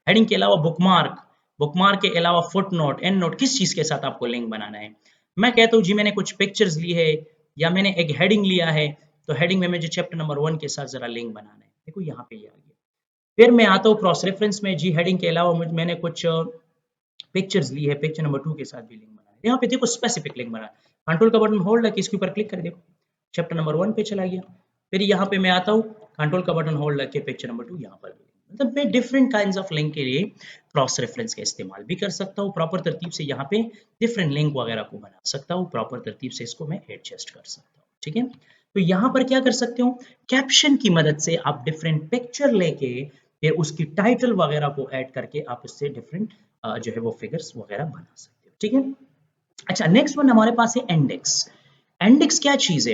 हेडिंग के अलावा बुकमार्क, बुकमार्क के अलावा फुट नोट, एंड नोट, किस चीज के साथ आपको लिंक बनाना है। मैं कहता हूँ जी मैंने कुछ पिक्चर्स ली है या मैंने एक हेडिंग लिया है, तो हेडिंग में मुझे चैप्टर नंबर 1 के साथ जरा लिंक बनाना है, देखो यहाँ पे ये आ गया। फिर मैं आता हूँ क्रॉस रेफरेंस में जी, हेडिंग के अलावा मैंने कुछ पिक्चर्स ली है, पिक्चर नंबर 2 के साथ भी लिंक बना है। यहाँ पे देखो स्पेसिफिक लिंक बना है, कंट्रोल का बटन होल्ड है कि इसके ऊपर क्लिक कर देखो, चैप्टर नंबर 1 पे चला गया। फिर यहाँ पे मैं आता हूँ, कंट्रोल का बटन होल्ड करके पिक्चर नंबर 2 यहाँ पर भी, मतलब मैं डिफरेंट काइंड्स ऑफ लिंक के लिए क्रॉस रेफरेंस का इस्तेमाल भी कर सकता हूँ, प्रॉपर तरतीब से यहाँ पे डिफरेंट लिंक वगैरह को बना सकता हूँ, प्रॉपर तरतीब से इसको मैं एडजस्ट कर सकता हूँ, ठीक है। तो यहाँ पर क्या कर सकते हो, कैप्शन की मदद से आप डिफरेंट पिक्चर लेके फिर उसकी टाइटल वगैरह को ऐड करके आप उससे डिफरेंट जो है वो फिगर्स वगैरह बना सकते हो, ठीक है। अच्छा, नेक्स्ट वन हमारे पास है इंडेक्स। इंडेक्स क्या चीज है,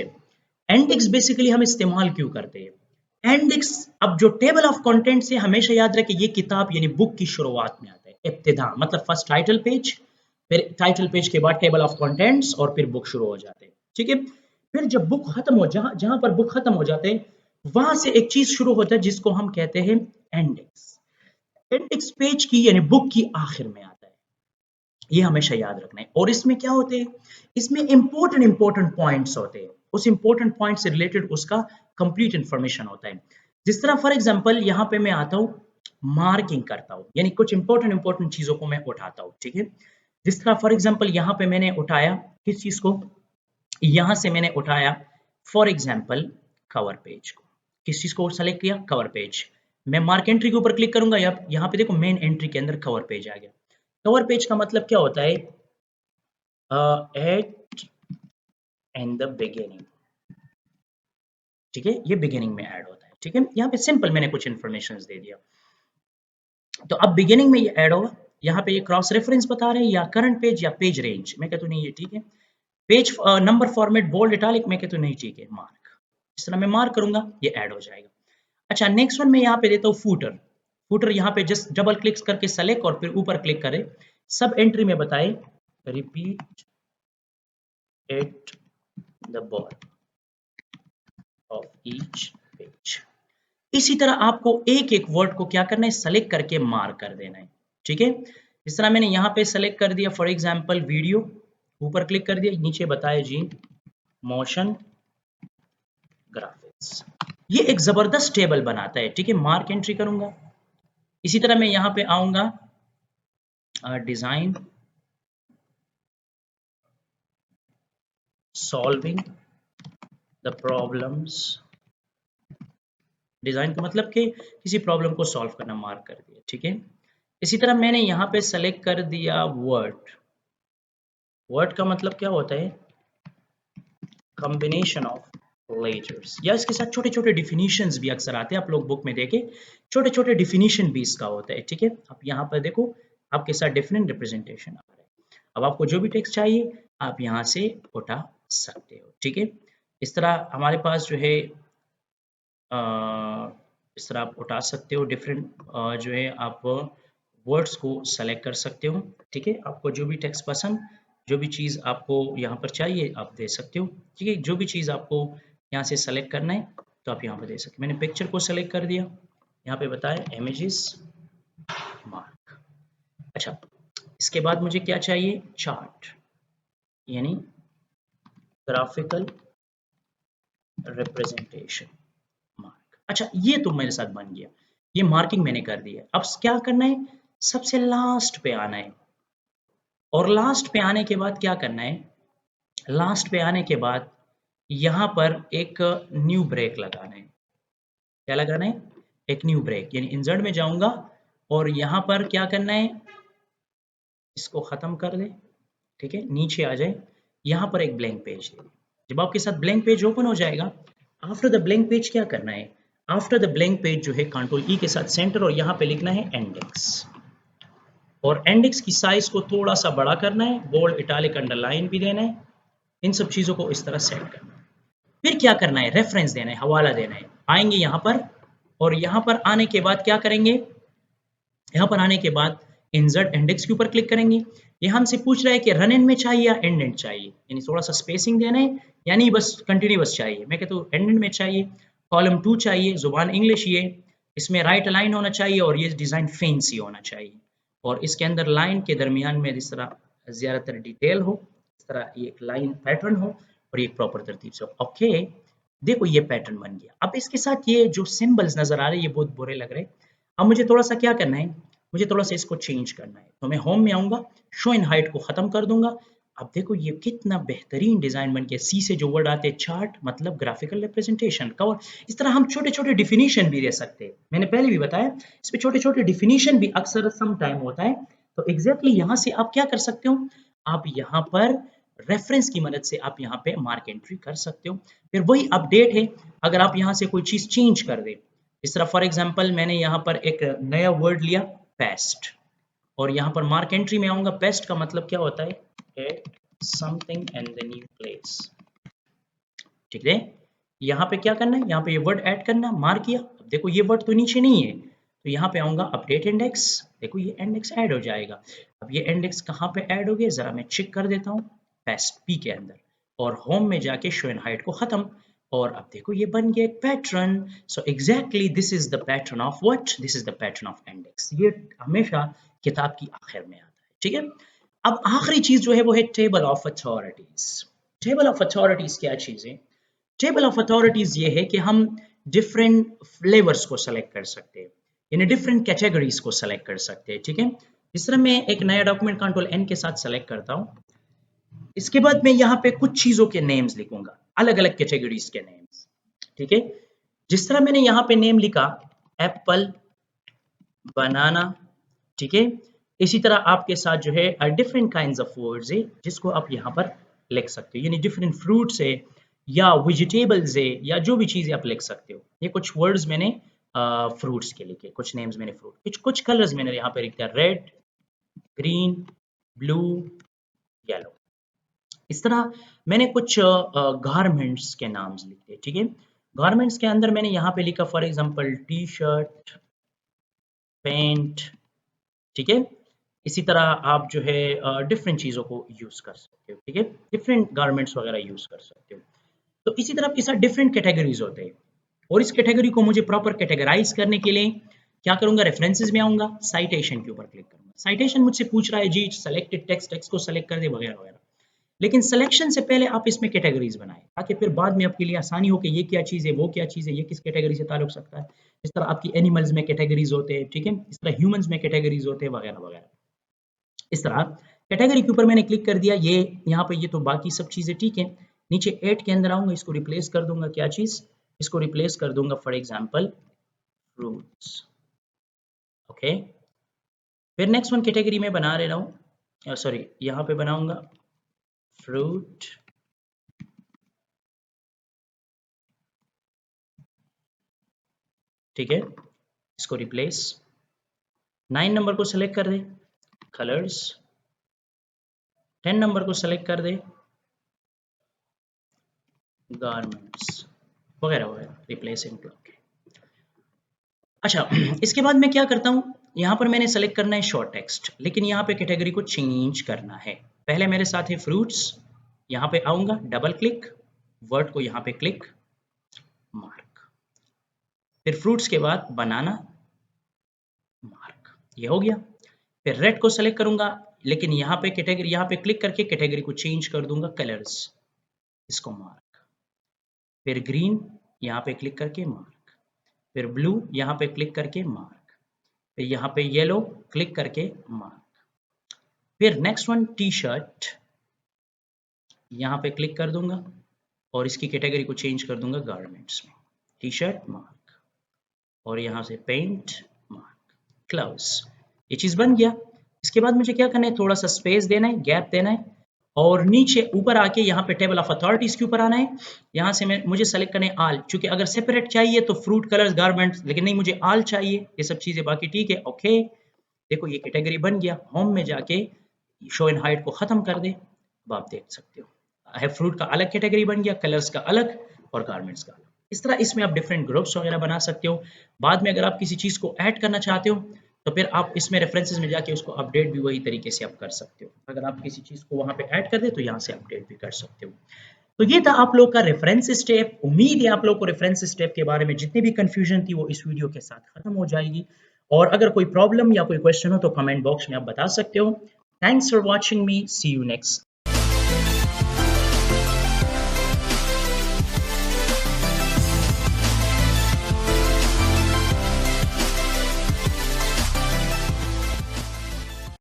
इंडेक्स बेसिकली हम इस्तेमाल क्यों करते हैं, इंडेक्स अब जो टेबल ऑफ कंटेंट से हमेशा याद रखें, ये किताब यानी बुक की शुरुआत में आता है, इब्तिदा मतलब फर्स्ट टाइटल पेज, फिर टाइटल पेज के बाद टेबल ऑफ कंटेंट्स और फिर बुक शुरू हो जाते हैं, ठीक है। फिर जब बुक खत्म हो, जहां जहां पर बुक खत्म हो जाते हैं वहां से एक चीज शुरू होता है जिसको हम कहते हैं इंडेक्स। इंडेक्स पेज की यानी बुक की आखिर में आता है, ये हमेशा याद रखना है। और इसमें क्या होते हैं, इसमें इंपॉर्टेंट पॉइंट्स होते हैं, उस इंपॉर्टेंट पॉइंट से रिलेटेड उसका कंप्लीट इंफॉर्मेशन होता है। जिस तरह फॉर एग्जांपल यहाँ पे मैं आता हूँ, मार्किंग करता हूँ, यानी कुछ इंपॉर्टेंट चीजों को मैं उठाता हूँ, ठीक है। जिस तरह फॉर एग्जांपल यहाँ पे मैंने उठाया किस चीज को, यहाँ से मैंने उठाया फॉर एग्जांपल कवर पेज को, किस चीज को सेलेक्ट किया, कवर पेज। मैं मार्क एंट्री के ऊपर क्लिक करूंगा, यहाँ पे देखो मेन एंट्री के अंदर कवर पेज आ गया। कवर पेज का मतलब क्या होता है, एट इन द बिगिनिंग, ठीक है, ये बिगिनिंग में ऐड होता है, ठीक है। यहाँ पे सिंपल मैंने कुछ इन्फॉर्मेशन दे दिया, तो अब बिगिनिंग में ये ऐड होगा। यहाँ पे ये क्रॉस रेफरेंस बता रहे हैं या करंट पेज या पेज रेंज, मैं कहता हूँ नहीं ये ठीक है। Page number format bold italic, मैं कहता हूँ नहीं ठीक है, मार्क। इस तरह मैं मार्क करूंगा ये ऐड हो जाएगा। अच्छा, नेक्स्ट वन मैं यहाँ पे देता हूँ फूटर। फूटर यहाँ पे जस्ट डबल क्लिक करके सेलेक्ट और फिर ऊपर क्लिक करें, सब एंट्री में बताए repeat at the bottom of each page. इसी तरह आपको एक एक वर्ड को क्या करना है, सेलेक्ट करके मार्क कर देना है, ठीक है। इस तरह मैंने यहाँ पे सेलेक्ट कर दिया फॉर एग्जांपल वीडियो, ऊपर क्लिक कर दिया, नीचे बताए जी मोशन ग्राफिक्स। ये एक जबरदस्त टेबल बनाता है, ठीक है। मार्क एंट्री करूंगा, इसी तरह मैं यहाँ पे आऊंगा design solving the problems, design का मतलब कि किसी प्रॉब्लम को सॉल्व करना, मार्क कर दिया, ठीक है। इसी तरह मैंने यहाँ पे सेलेक्ट कर दिया वर्ड। वर्ड का मतलब क्या होता है, कॉम्बिनेशन ऑफ लेटर्स, या इसके साथ छोटे छोटे डिफिनीशंस भी अक्सर आते हैं, आप लोग बुक में देखें, छोटे छोटे डिफिनीशन भी इसका होता है, ठीक है। आप यहाँ पर देखो आपके साथ डिफरेंट रिप्रेजेंटेशन आ रहा है। अब आपको जो भी टेक्स्ट चाहिए आप यहाँ से उठा सकते हो, ठीक है। इस तरह हमारे पास जो है इस तरह आप उठा सकते हो डिफरेंट जो है आप वर्ड्स को सेलेक्ट कर सकते हो, ठीक है। आपको जो भी टेक्स्ट पसंद, जो भी चीज़ आपको यहाँ पर चाहिए आप दे सकते हो, ठीक है। जो भी चीज़ आपको यहाँ से सेलेक्ट करना है तो आप यहाँ पर दे सकते हो। मैंने पिक्चर को सेलेक्ट कर दिया, यहाँ पे बताया इमेजेस मार्क। अच्छा, इसके बाद मुझे क्या चाहिए, चार्ट यानी ग्राफिकल रिप्रेजेंटेशन मार्क। अच्छा, ये तो मेरे साथ बन गया, ये मार्किंग मैंने कर दी है। अब क्या करना है, सबसे लास्ट पे आना है, और लास्ट पे आने के बाद क्या करना है, लास्ट पे आने के बाद यहाँ पर एक न्यू ब्रेक लगाना है। क्या लगाना है, एक न्यू ब्रेक, यानी इंसर्ट में जाऊंगा और यहाँ पर क्या करना है, इसको खत्म कर दे, ठीक है, नीचे आ जाए, यहाँ पर एक ब्लैंक पेज दे। जब आपके साथ ब्लैंक पेज ओपन हो जाएगा, आफ्टर द ब्लैंक पेज क्या करना है, आफ्टर द ब्लैंक पेज जो है कंट्रोल ई के साथ सेंटर और यहाँ पे लिखना है इंडेक्स, और इंडेक्स की साइज को थोड़ा सा बड़ा करना है, बोल्ड इटालिक अंडरलाइन भी देना है, इन सब चीजों को इस तरह सेट करना है। फिर क्या करना है, रेफरेंस देना है, हवाला देना है। आएंगे यहाँ पर, और यहाँ पर आने के बाद क्या करेंगे, यहाँ पर आने के बाद इंसर्ट इंडेक्स के ऊपर क्लिक करेंगे। ये हमसे पूछ रहा है कि रन इन में चाहिए या एंड एंड चाहिए, यानी थोड़ा सा स्पेसिंग देना है, यानी बस कंटिन्यूअस चाहिए। मैं कहता हूँ एंड एंड में चाहिए, कॉलम 2 चाहिए, जुबान इंग्लिश, ये इसमें राइट अलाइन होना चाहिए और ये डिजाइन फैंसी होना चाहिए, और इसके अंदर लाइन के दरमियान में इस तरह ज्यादातर डिटेल हो, इस तरह ये एक लाइन पैटर्न हो और ये प्रॉपर तरतीब से। ओके, देखो ये पैटर्न बन गया। अब इसके साथ ये जो सिंबल्स नजर आ रहे हैं ये बहुत बुरे लग रहे हैं, अब मुझे थोड़ा सा क्या करना है, मुझे थोड़ा सा इसको चेंज करना है, तो मैं होम में आऊंगा, शो इन हाइट को खत्म कर दूंगा। अब देखो ये कितना बेहतरीन डिजाइन बन गया, सी से जो वर्ड आते हैं चार्ट मतलब ग्राफिकल रिप्रेजेंटेशन कवर। इस तरह हम छोटे छोटे डिफिनीशन भी दे सकते हैं, मैंने पहले भी बताया इसमें छोटे छोटे डिफिनीशन भी अक्सर सम टाइम होता है। तो एग्जैक्टली यहाँ से आप क्या कर सकते हो, आप यहाँ पर रेफरेंस की मदद से आप यहाँ पे मार्क एंट्री कर सकते हो। फिर वही अपडेट है, अगर आप यहाँ से कोई चीज चेंज कर दे, इस तरह फॉर एग्जांपल मैंने यहाँ पर एक नया वर्ड लिया पेस्ट, और यहाँ पर मार्क एंट्री में आऊंगा, पेस्ट का मतलब क्या होता है, add something and the new place, ठीक है। यहाँ पे क्या करना है, यहाँ पे ये वर्ड ऐड करना, मार्क किया। अब देखो ये वर्ड तो नीचे नहीं है, तो यहाँ पे आऊंगा अपडेट इंडेक्स, देखो ये इंडेक्स ऐड हो जाएगा। अब ये इंडेक्स कहाँ पे ऐड हो गया, जरा मैं चेक कर देता हूँ, पेस्ट पी के अंदर, और होम में जाके शो एंड हाइड को खत्म, और अब देखो ये बन गया एक pattern. So exactly this is the pattern of what, this is the pattern of index. ये हमेशा किताब की आखिर में आता है, ठीक है। अब आखिरी चीज जो है वो है table of authorities. Table of authorities क्या चीज है, टेबल ऑफ अथॉरिटीज ये है कि हम डिफरेंट फ्लेवर्स को सेलेक्ट कर सकते हैं, यानी डिफरेंट कैटेगरीज को सेलेक्ट कर सकते हैं, ठीक है। इस तरह मैं एक नया डॉक्यूमेंट कंट्रोल एन के साथ सेलेक्ट करता हूं, इसके बाद मैं यहाँ पे कुछ चीजों के नेम्स लिखूंगा, अलग अलग कैटेगरीज के नेम्स, ठीक है। जिस तरह मैंने यहाँ पे नेम लिखा एप्पल, बनाना, ठीक है, इसी तरह आपके साथ जो है डिफरेंट काइंड्स ऑफ वर्ड्स है जिसको आप यहाँ पर लिख सकते हो, यानी डिफरेंट फ्रूट्स है या वेजिटेबल्स है या जो भी चीजें आप लिख सकते हो। ये कुछ वर्ड्स मैंने फ्रूट्स के लिखे, कुछ नेम्स मैंने फ्रूट, कुछ कलर्स मैंने यहाँ पे लिख दिया, रेड, ग्रीन, ब्लू, येलो। इस तरह मैंने कुछ गारमेंट्स के नाम्स लिखे, ठीक है। गारमेंट्स के अंदर मैंने यहाँ पे लिखा for example T shirt, pant, ठीक है। इसी तरह आप जो है डिफरेंट चीज़ों को यूज़ कर सकते हो, ठीक है, डिफरेंट गारमेंट्स वगैरह यूज़ कर सकते हो। तो इसी तरह आपके साथ डिफरेंट कैटेगरीज होते हैं, और इस कैटेगरी को मुझे प्रॉपर कैटेगराइज करने के लिए क्या करूंगा, रेफरेंसेस में आऊंगा, साइटेशन के ऊपर क्लिक करूंगा। साइटेशन मुझसे पूछ रहा है जी सेलेक्टेड टेक्स्ट, टेक्स्ट को सेलेक्ट कर दे वगैरह वगैरह, लेकिन सिलेक्शन से पहले आप इसमें कैटेगरीज बनाएं ताकि फिर बाद में आपके लिए आसानी हो कि ये क्या चीज़ है, वो क्या चीज़ है, ये किस कैटेगरी से ताल्लुक सकता है। इस तरह आपकी एनिमल्स में कैटेगरीज होते हैं, ठीक है, इस तरह ह्यूमंस में कैटेगरीज होते हैं वगैरह वगैरह। इस तरह कैटेगरी के ऊपर मैंने क्लिक कर दिया, ये यहाँ पे ये तो बाकी सब चीज़ें ठीक है। नीचे एड के अंदर आऊंगा, इसको रिप्लेस कर दूंगा, क्या चीज़, इसको रिप्लेस कर दूंगा फॉर एग्जाम्पल फ्रूट्स, ओके। फिर नेक्स्ट वन कैटेगरी में बना रहा हूँ, सॉरी यहाँ पे बनाऊंगा फ्रूट, ठीक है, इसको रिप्लेस। 9 नंबर को सेलेक्ट कर दे, कलर्स, 10 नंबर को सेलेक्ट कर दे, गारमेंट्स वगैरह वगैरह, रिप्लेसिंग ब्लॉक। अच्छा, इसके बाद मैं क्या करता हूँ, यहाँ पर मैंने सेलेक्ट करना है शॉर्ट टेक्स्ट, लेकिन यहाँ पे कैटेगरी को चेंज करना है। पहले मेरे साथ है फ्रूट्स, यहाँ पे आऊंगा, डबल क्लिक, वर्ड को यहाँ पे क्लिक, मार्क, फिर फ्रूट्स के बाद बनाना, मार्क, ये हो गया। फिर रेड को सेलेक्ट करूंगा, लेकिन यहाँ पे कैटेगरी, यहाँ पे क्लिक करके कैटेगरी को चेंज कर दूंगा, कलर्स, इसको मार्क। फिर ग्रीन, यहाँ पे क्लिक करके मार्क। फिर ब्लू, यहाँ पे क्लिक करके मार्क। फिर यहाँ पे येलो, क्लिक करके मार्क। फिर नेक्स्ट वन टी शर्ट, यहाँ पे क्लिक कर दूंगा और इसकी कैटेगरी को चेंज कर दूंगा गारमेंट्स में, टी शर्ट मार्क, और यहाँ से पेंट मार्क, क्लाउड्स, ये चीज बन गया। इसके बाद मुझे क्या करना है, थोड़ा सा स्पेस देना है, गैप देना है, और नीचे ऊपर आके यहाँ पे टेबल ऑफ अथॉरिटीज के ऊपर आना है। यहाँ से मैं मुझे सेलेक्ट करना है आल, क्योंकि अगर सेपरेट चाहिए तो फ्रूट, कलर्स, गारमेंट्स, लेकिन नहीं मुझे आल चाहिए, ये सब चीजें बाकी ठीक है, ओके। देखो ये कैटेगरी बन गया, होम में जाके शो एंड हाइड को खत्म कर दे, अब आप देख सकते हो है फ्रूट का अलग कैटेगरी बन गया, कलर्स का अलग और गारमेंट्स का अलग। इस तरह इसमें आप डिफरेंट ग्रुप्स वगैरह बना सकते हो। बाद में अगर आप किसी चीज को ऐड करना चाहते हो तो फिर आप इसमें रेफरेंसेस में जाके उसको अपडेट भी वही तरीके से आप कर सकते हो। अगर आप किसी चीज को वहां पे ऐड कर दे तो यहाँ से अपडेट भी कर सकते हो। तो ये था आप लोग का रेफरेंस स्टेप। उम्मीद है आप लोग को रेफरेंस स्टेप के बारे में जितनी भी कंफ्यूजन थी वो इस वीडियो के साथ खत्म हो जाएगी। और अगर कोई प्रॉब्लम या कोई क्वेश्चन हो तो कमेंट बॉक्स में आप बता सकते हो। Thanks for watching me, see you next.